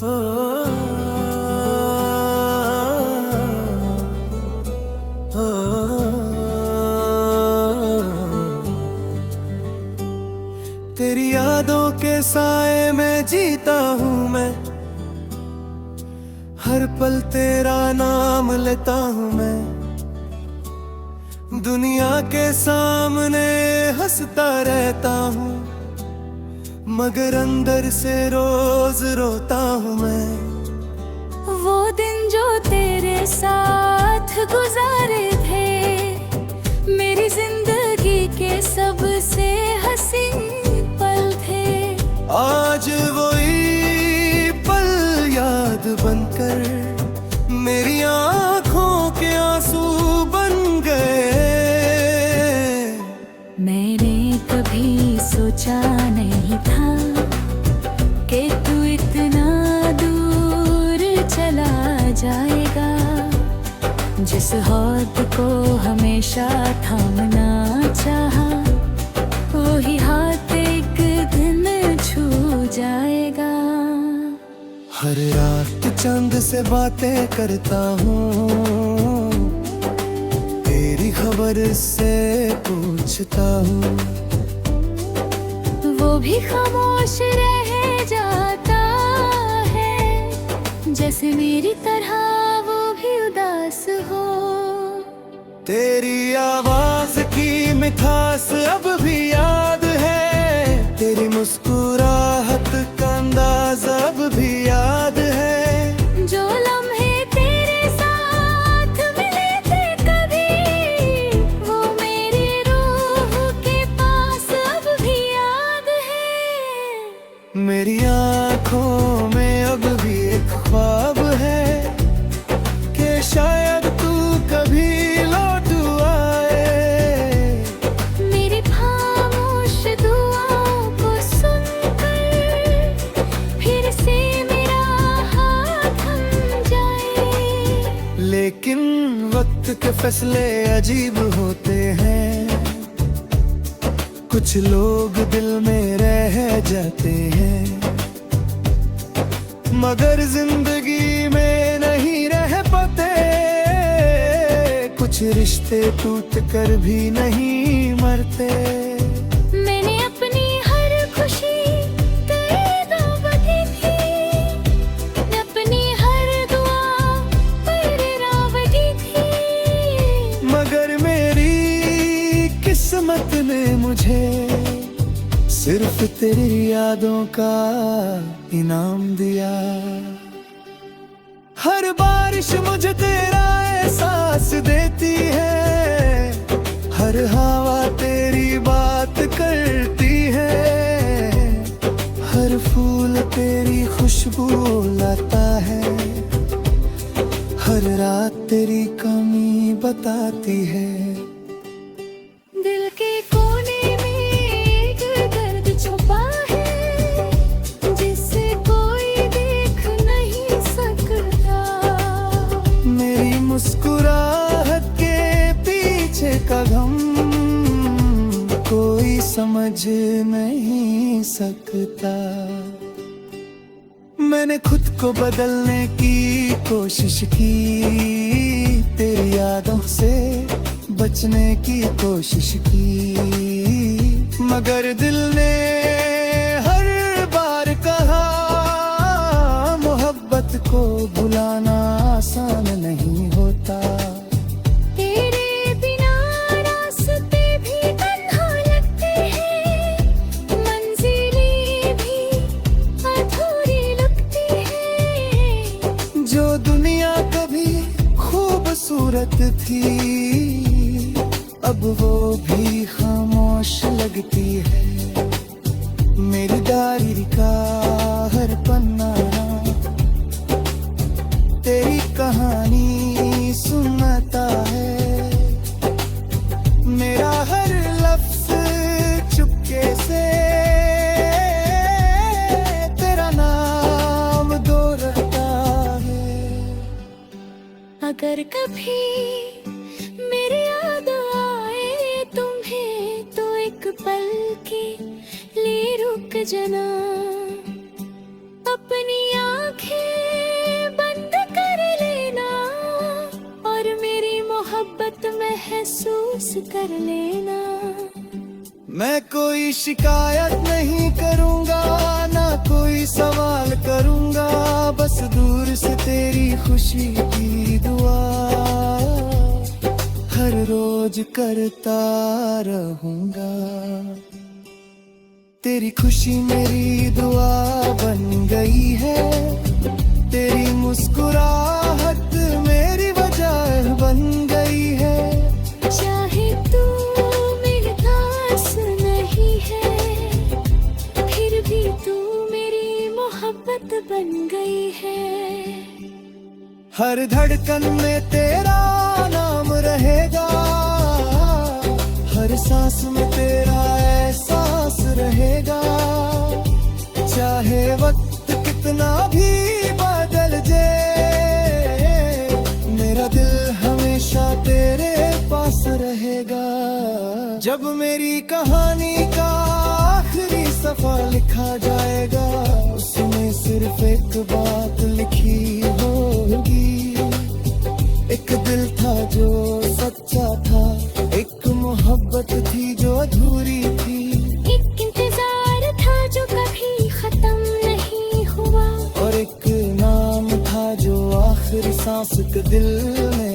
तेरी यादों के साए में जीता हूँ मैं, हर पल तेरा नाम लेता हूँ मैं। दुनिया के सामने हंसता रहता हूँ, मगर अंदर से रोज रोता हूँ मैं। वो दिन जो तेरे साथ गुजारे थे, मेरी जिंदगी के सबसे हसीन पल थे। आज वही पल याद बनकर मेरी आंखों के आंसू बन गए। मैंने कभी सोचा नहीं था कि तू इतना दूर चला जाएगा। जिस हाथ को हमेशा थामना चाहा, वही हाथ एक दिन छू जाएगा। हर रात चांद से बातें करता हूँ, तेरी खबर से पूछता हूँ। वो भी खामोश रह जाता है, जैसे मेरी तरह वो भी उदास हो। तेरी आवाज की मिठास अब भी याद है, तेरी मुस्कुराहट का अंदाज अब भी याद है। जो लम्हे तेरे साथ मिले थे कभी, वो मेरी रूह के पास अब भी याद है। मेरी आंखों में अब भी एक ख्वाब है कि शायद तू कभी लौट आए। मेरी खामोश दुआओं को सुनकर फिर से मेरा हाथ थम जाए। लेकिन वक्त के फैसले अजीब होते हैं, कुछ लोग दिल में रह जाते हैं, मगर जिंदगी में नहीं रह पाते। कुछ रिश्ते टूट कर भी नहीं मरते। मैंने अपनी हर खुशी तेरे नाम बधी थी, अपनी हर दुआ तेरे नाम बधी थी। मगर मेरी किस्मत ने मुझे सिर्फ तेरी यादों का इनाम दिया। हर बारिश मुझे तेरा एहसास देती है, हर हवा तेरी बात करती है, हर फूल तेरी खुशबू लाता है, हर रात तेरी कमी बताती है। दिल के कोने में एक दर्द छुपा है, जिसे कोई देख नहीं सकता। मेरी मुस्कुराहट के पीछे का गम कोई समझ नहीं सकता। मैंने खुद को बदलने की कोशिश की, तेरी यादों से बचने की कोशिश की, मगर दिल ने हर बार कहा मोहब्बत को भुलाना आसान नहीं होता। तेरे बिना रास्ते भी तन्हा लगते हैं, मंजिलें भी अधूरी लगती हैं। जो दुनिया कभी खूबसूरत थी, अब वो भी खामोश लगती है। मेरी डायरी का हर पन्ना तेरी कहानी सुनाता है, मेरा हर लफ्ज चुपके से तेरा नाम दोहराता है। अगर कभी मेरी याद आए तुम्हें, तो एक पल के लिए रुक जाना, अपनी आंखें महसूस कर लेना। मैं कोई शिकायत नहीं करूँगा, ना कोई सवाल करूँगा, बस दूर से तेरी खुशी की दुआ हर रोज करता रहूँगा। तेरी खुशी मेरी दुआ बन गई है, तेरी मुस्कुराहट मेरी वजह बन गई है। चाहे तू मेरे पास नहीं है, फिर भी तू मेरी मोहब्बत बन गई है। हर धड़कन में तेरा नाम रहेगा, हर सांस में तेरा एहसास रहेगा। चाहे वक्त कितना भी बदल जाए, मेरा दिल हमेशा तेरे पास रहेगा। जब मेरी कहानी का आखिरी सफा लिखा जाएगा, उसमें सिर्फ एक बात लिखी होगी। एक दिल था जो सच्चा था, एक मोहब्बत थी जो अधूरी थी, एक इंतजार था जो कभी खत्म नहीं हुआ, और एक नाम था जो आखिरी सांस के दिल में